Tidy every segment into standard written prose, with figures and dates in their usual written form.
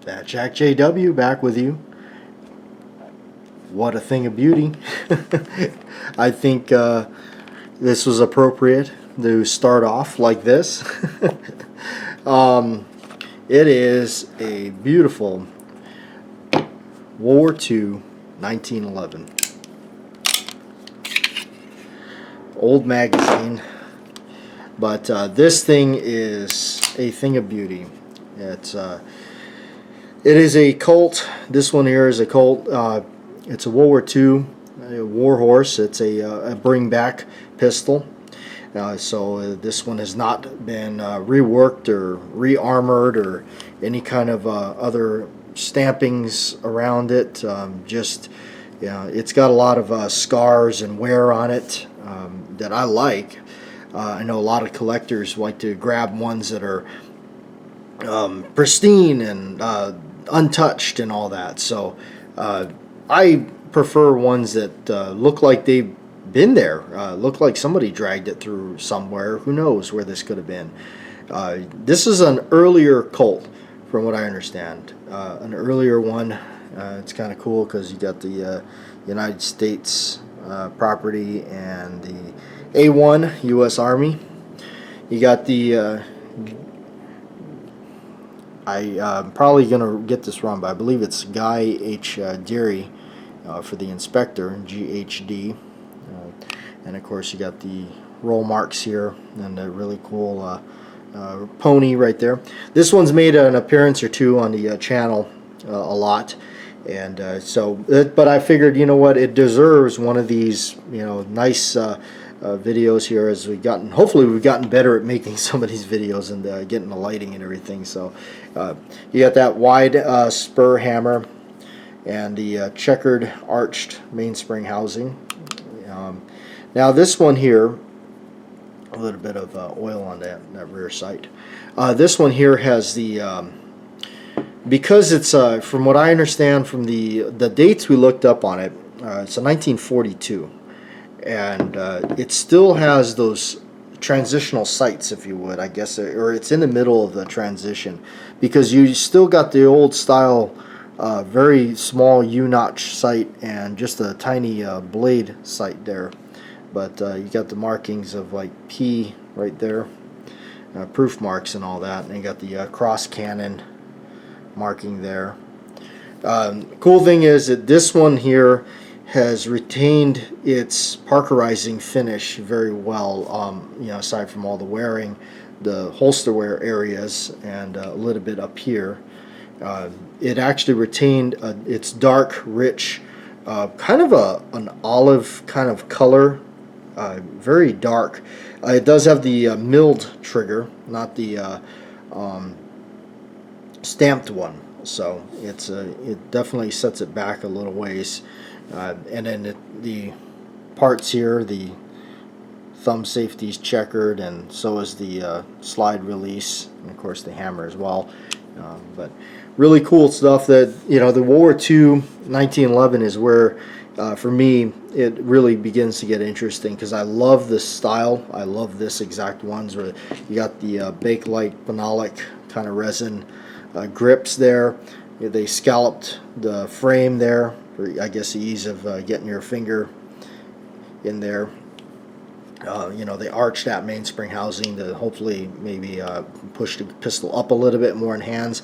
Batjac J.W. back with you. What a thing of beauty. I think this was appropriate to start off like this. It is a beautiful World War II 1911 old magazine, but this thing is a thing of beauty. It is a Colt. This one here is a Colt. It's a World War II war horse. It's a bring back pistol. So this one has not been reworked or re-armored or any kind of other stampings around it. It's got a lot of scars and wear on it that I like. I know a lot of collectors like to grab ones that are pristine and untouched and all that. So I prefer ones that look like they've been there, look like somebody dragged it through somewhere. Who knows where this could have been. This is an earlier Colt from what I understand, an earlier one. It's kind of cool because you got the United States property and the A1 U.S. Army. You got the I'm probably gonna get this wrong, but I believe it's Guy H. Deary for the inspector, GHD. And of course you got the roll marks here and a really cool pony right there. This one's made an appearance or two on the channel a lot, and but I figured, you know what, it deserves one of these, nice videos here, as hopefully we've gotten better at making some of these videos and getting the lighting and everything. So you got that wide spur hammer and the checkered arched mainspring housing. Now this one here, a little bit of oil on that rear sight. This one here has the because it's from what I understand from the dates we looked up on it, it's a 1942, and it still has those transitional sights, if you would, I guess, or it's in the middle of the transition, because you still got the old style very small U-notch sight and just a tiny blade sight there. But you got the markings of like P right there, proof marks and all that, and you got the cross cannon marking there. Cool thing is that this one here has retained its parkerizing finish very well. Aside from all the wearing, the holster wear areas, and a little bit up here, it actually retained its dark, rich, kind of an olive kind of color. Very dark. It does have the milled trigger, not the stamped one, so it definitely sets it back a little ways. And then the parts here, the thumb safety is checkered, and so is the slide release, and of course the hammer as well. But really cool stuff. That the World War II 1911 is where for me it really begins to get interesting, because I love this style. I love this exact ones where you got the Bakelite phenolic kind of resin grips there. They scalloped the frame there for, I guess, the ease of getting your finger in there. They arched that mainspring housing to hopefully maybe push the pistol up a little bit more in hands.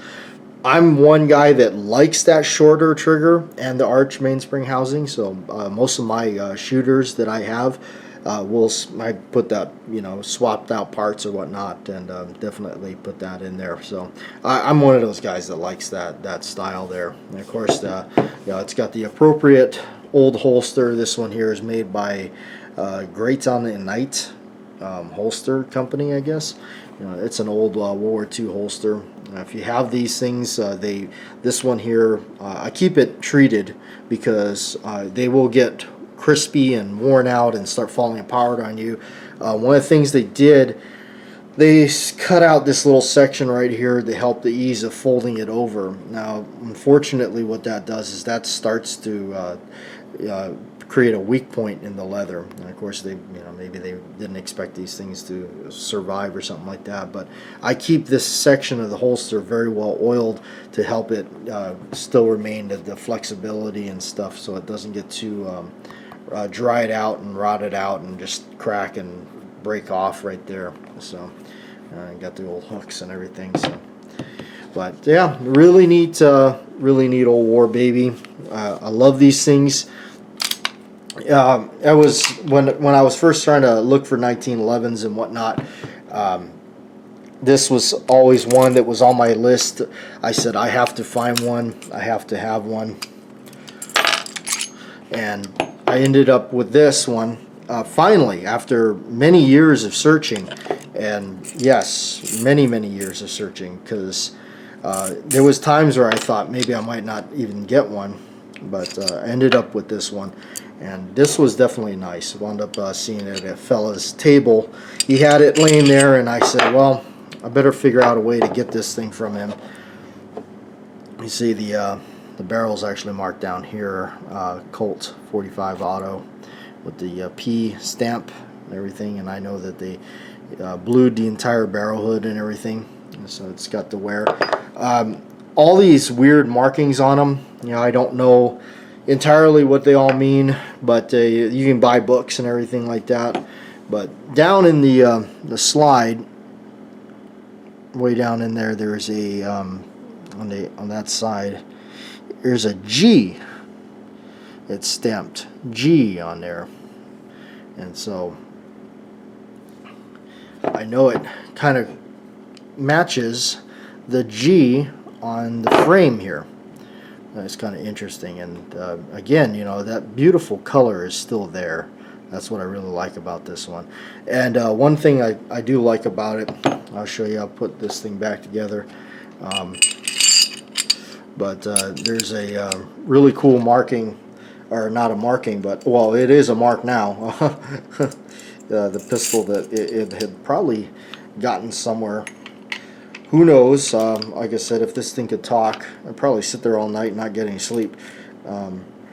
I'm one guy that likes that shorter trigger and the arch mainspring housing, so most of my shooters that I have I put that, swapped out parts or whatnot, and definitely put that in there. So I'm one of those guys that likes that style there. And of course, it's got the appropriate old holster. This one here is made by Great on the Night holster company, I guess. It's an old World War II holster. If you have these things, this one here, I keep it treated, because they will get crispy and worn out and start falling apart on you. One of the things they did, they cut out this little section right here to help the ease of folding it over. Now, unfortunately, what that does is that starts to create a weak point in the leather. And of course, they, maybe they didn't expect these things to survive or something like that. But I keep this section of the holster very well oiled to help it still remain the flexibility and stuff, so it doesn't get too dried out and rotted out and just crack and break off right there. So got the old hooks and everything. So, but yeah, really neat old war baby. I love these things. It was when I was first trying to look for 1911s and whatnot. This was always one that was on my list. I said I have to find one. I have to have one. And I ended up with this one finally, after many years of searching. And yes, many years of searching, because there was times where I thought maybe I might not even get one, but I ended up with this one. And this was definitely nice. Wound up seeing it at a fella's table. He had it laying there, and I said, well, I better figure out a way to get this thing from him. You see the barrel's actually marked down here, Colt 45 Auto, with the P stamp and everything. And I know that they blued the entire barrel hood and everything, so it's got the wear. All these weird markings on them, I don't know entirely what they all mean, but you can buy books and everything like that. But down in the slide, way down in there, there's a on that side, there's a G. It's stamped G on there, and so I know it kind of matches the G on the frame here. It's kind of interesting, and again, that beautiful color is still there. That's what I really like about this one. And one thing I do like about it, I'll show you. I'll put this thing back together. But there's a really cool marking, or not a marking, but, well, it is a mark now. The pistol that it had probably gotten somewhere. Who knows? Like I said, if this thing could talk, I'd probably sit there all night and not get any sleep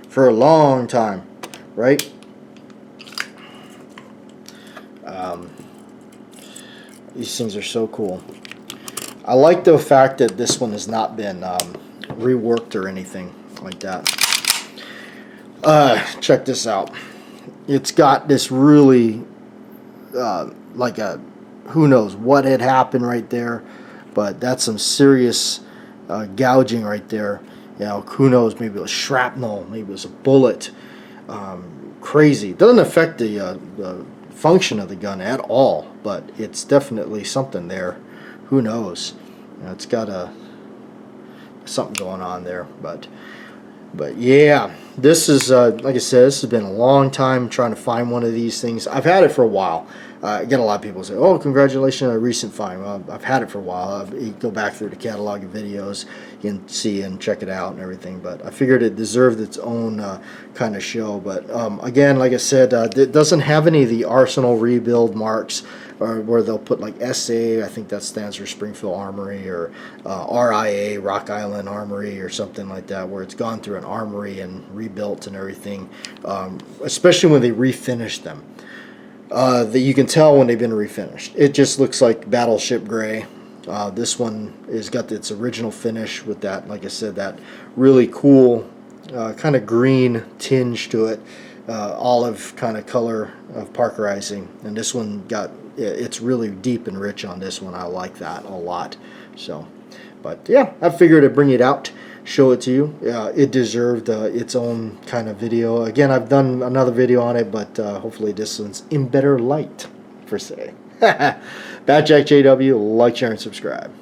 for a long time, right? These things are so cool. I like the fact that this one has not been reworked or anything like that. Check this out. It's got this really like a, who knows what had happened right there, but that's some serious gouging right there. Who knows, maybe it was shrapnel, maybe it was a bullet. Crazy. It doesn't affect the function of the gun at all, but it's definitely something there. Who knows? It's got something going on there, but yeah, this is like I said, this has been a long time trying to find one of these things. I've had it for a while. I get a lot of people say, oh, congratulations on a recent find. Well, I've had it for a while. You go back through the catalog of videos, you can see and check it out and everything, but I figured it deserved its own kind of show. But again, like I said, it doesn't have any of the Arsenal rebuild marks, or where they'll put like SA, I think that stands for Springfield Armory, or RIA, Rock Island Armory, or something like that, where it's gone through an armory and rebuilt and everything, especially when they refinish them. That you can tell when they've been refinished. It just looks like Battleship Gray. This one has got its original finish with that, like I said, that really cool kind of green tinge to it, olive kind of color of parkerizing. And this one it's really deep and rich on this one. I like that a lot. So, but yeah, I figured I'd bring it out, show it to you. It deserved its own kind of video. Again, I've done another video on it, but hopefully this one's in better light, per se. Batjac J.W. Like, share, and subscribe.